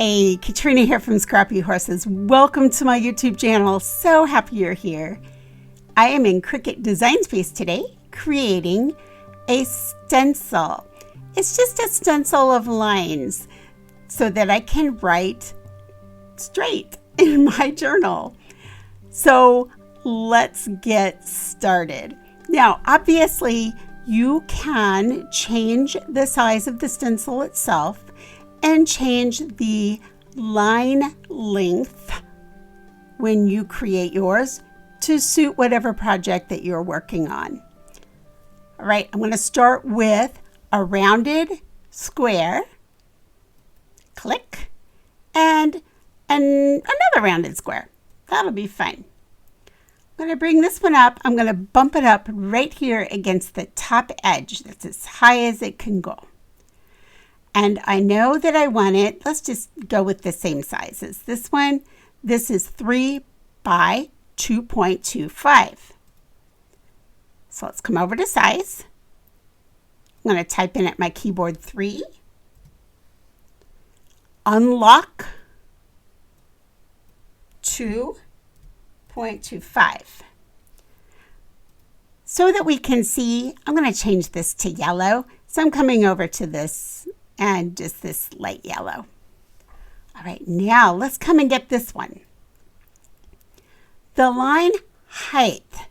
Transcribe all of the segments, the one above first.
Hey, Katrina here from Scrappy Horses. Welcome to my YouTube channel. So happy you're here. I am in Cricut Design Space today, creating a stencil. It's just a stencil of lines so that I can write straight in my journal. So let's get started. Now, obviously, you can change the size of the stencil itself and change the line length when you create yours to suit whatever project that you're working on. All right, I'm going to start with a rounded square, click, and another rounded square. That'll be fine. I'm going to bring this one up. I'm going to bump it up right here against the top edge. That's as high as it can go. And I know that I want it, let's just go with the same size as this one. This is 3 by 2.25. So let's come over to size. I'm going to type in at my keyboard 3. Unlock 2.25. So that we can see, I'm going to change this to yellow. So I'm coming over to this and just this light yellow. All right, now let's come and get this one. The line height.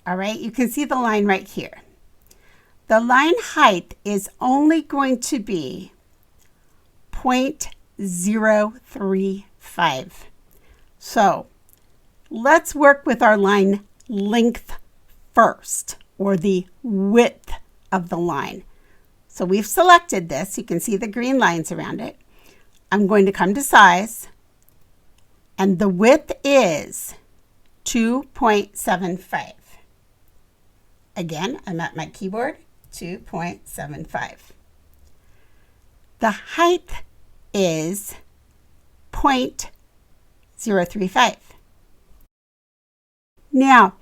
All right, you can see the line right here. The line height is only going to be 0.035. So let's work with our line length first, or the width of the line. So we've selected this. You can see the green lines around it. I'm going to come to size, and the width is 2.75. Again, I'm at my keyboard, 2.75. The height is 0.035. Now,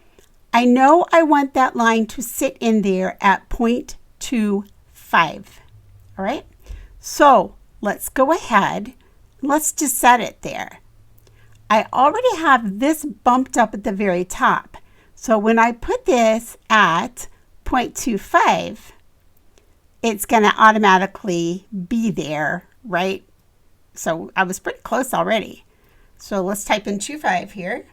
I know I want that line to sit in there at 0.25. All right, so let's go ahead. Let's just set it there. I already have this bumped up at the very top. So when I put this at 0.25, it's going to automatically be there, right? So I was pretty close already. So let's type in 25 here.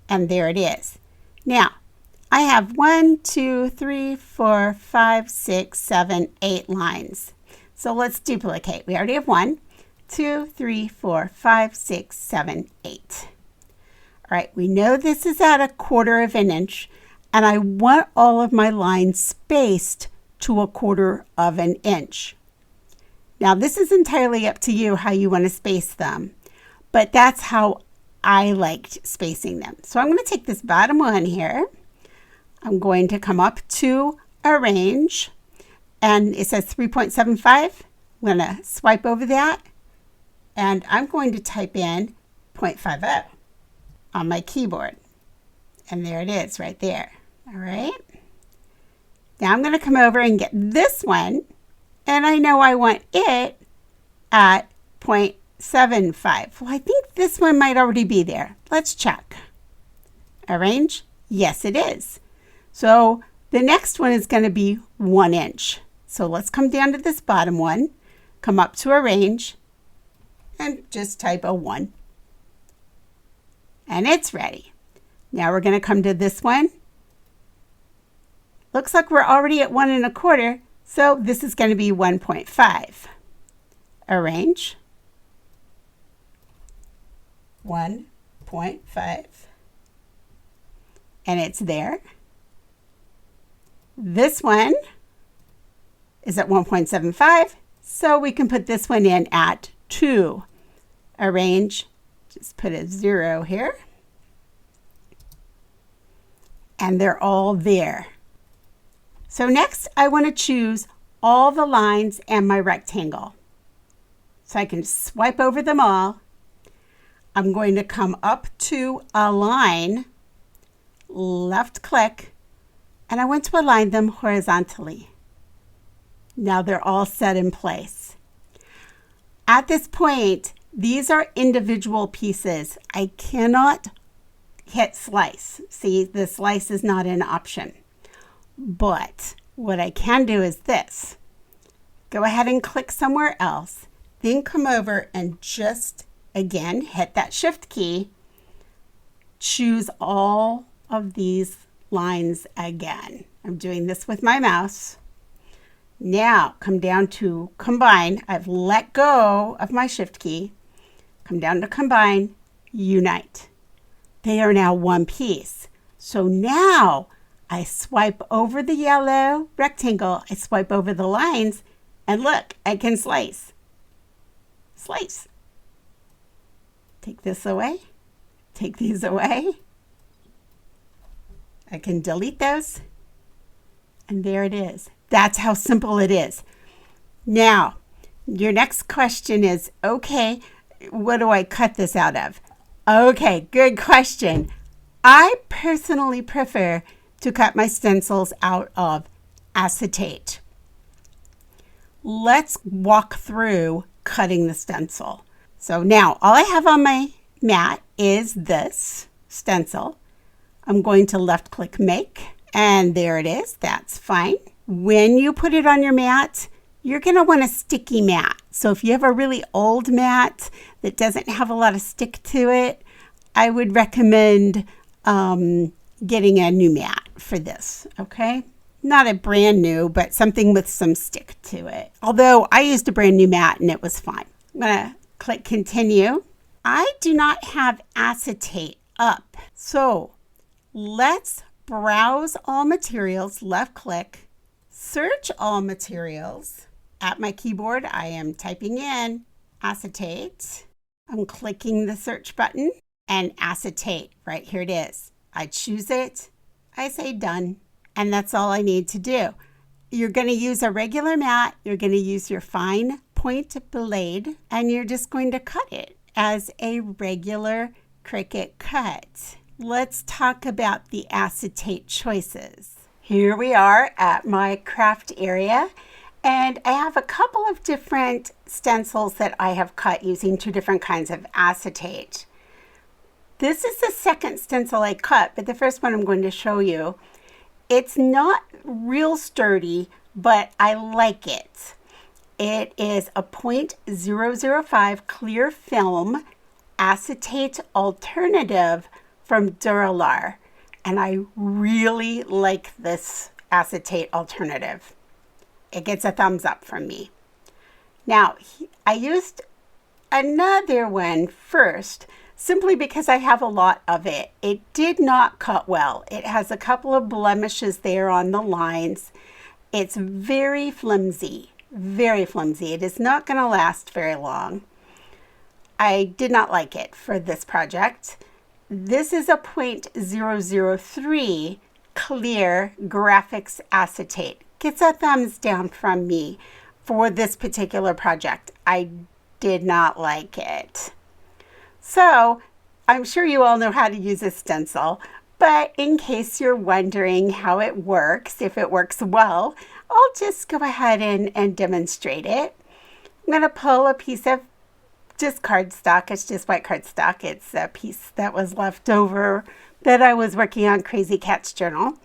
And there it is. Now, I have 1, 2, 3, 4, 5, 6, 7, 8 lines. So let's duplicate. We already have 1, 2, 3, 4, 5, 6, 7, 8. All right, we know this is at 1/4 of an inch, and I want all of my lines spaced to 1/4 of an inch. Now, this is entirely up to you how you want to space them, but that's how I liked spacing them. So I'm going to take this bottom one here. I'm going to come up to Arrange, and it says 3.75. I'm going to swipe over that, and I'm going to type in 0.50 on my keyboard. And there it is right there. All right. Now I'm going to come over and get this one, and I know I want it at 0.75. Well, I think this one might already be there. Let's check. Arrange. Yes, it is. So the next one is going to be 1 inch. So let's come down to this bottom one, come up to Arrange, and just type a 1. And it's ready. Now we're going to come to this one. Looks like we're already at 1 1/4, so this is going to be 1.5. Arrange. 1.5. And it's there. This one is at 1.75, so we can put this one in at 2. Arrange, just put a 0 here. And they're all there. So next, I want to choose all the lines and my rectangle. So I can swipe over them all. I'm going to come up to Align, left click, and I want to align them horizontally. Now they're all set in place. at this point, these are individual pieces. I cannot hit slice. See, the slice is not an option. But what I can do is this. Go ahead and click somewhere else. Then come over and just, again, hit that shift key. Choose all of these lines again. I'm doing this with my mouse. Now come down to combine. I've let go of my shift key. Come down to combine, unite. They are now one piece. So now I swipe over the yellow rectangle, I swipe over the lines, and look, I can slice. Slice. Take this away. Take these away. I can delete those. And there it is. That's how simple it is. Now, your next question is, okay, what do I cut this out of? Okay, good question. I personally prefer to cut my stencils out of acetate. Let's walk through cutting the stencil. So now all I have on my mat is this stencil. I'm going to left click make, and there it is. That's fine. When you put it on your mat, you're going to want a sticky mat. So if you have a really old mat that doesn't have a lot of stick to it, I would recommend getting a new mat for this, okay? Not a brand new, but something with some stick to it. Although I used a brand new mat and it was fine. I'm going to click continue. I do not have acetate up. So let's browse all materials, left click, search all materials. At my keyboard, I am typing in acetate. I'm clicking the search button and acetate, right here it is. I choose it, I say done, and that's all I need to do. You're going to use a regular mat, you're going to use your fine point blade, and you're just going to cut it as a regular Cricut cut. Let's talk about the acetate choices. Here we are at my craft area, and I have a couple of different stencils that I have cut using two different kinds of acetate. This is the second stencil I cut, but the first one I'm going to show you. It's not real sturdy, but I like it. It is a 0.005 clear film acetate alternative from Duralar, and I really like this acetate alternative. It gets a thumbs up from me. Now, I used another one first, simply because I have a lot of it. It did not cut well. It has a couple of blemishes there on the lines. It's very flimsy, very flimsy. It is not going to last very long. I did not like it for this project. This is a 0.003 clear graphics acetate. Gets a thumbs down from me for this particular project. I did not like it. So I'm sure you all know how to use a stencil, but in case you're wondering how it works, if it works well, I'll just go ahead and demonstrate it. I'm going to pull a piece of just cardstock. It's just white cardstock. It's a piece that was left over that I was working on Crazy Cat's journal.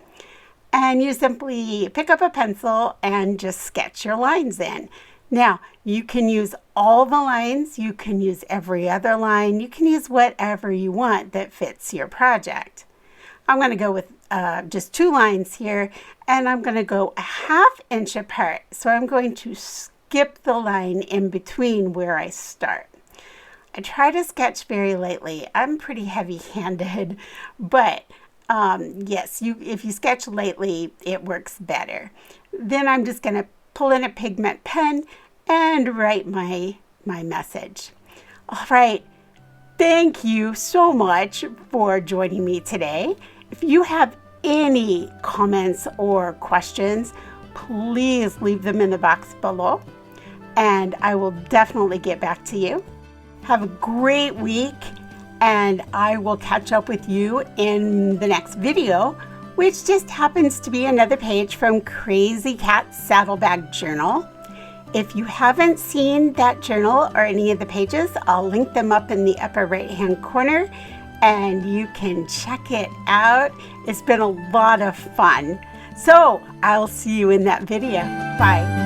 And you simply pick up a pencil and just sketch your lines in. Now, you can use all the lines, you can use every other line, you can use whatever you want that fits your project. I'm going to go with just two lines here, and I'm going to go a 1/2 inch apart. So I'm going to skip the line in between where I start. I try to sketch very lightly. I'm pretty heavy-handed, but yes, if you sketch lightly, it works better. Then I'm just going to pull in a pigment pen and write my message. All right, thank you so much for joining me today. If you have any comments or questions, please leave them in the box below, and I will definitely get back to you. Have a great week, and I will catch up with you in the next video, which just happens to be another page from Crazy Cat's Saddlebag Journal. If you haven't seen that journal or any of the pages, I'll link them up in the upper right-hand corner and you can check it out. It's been a lot of fun. So I'll see you in that video. Bye.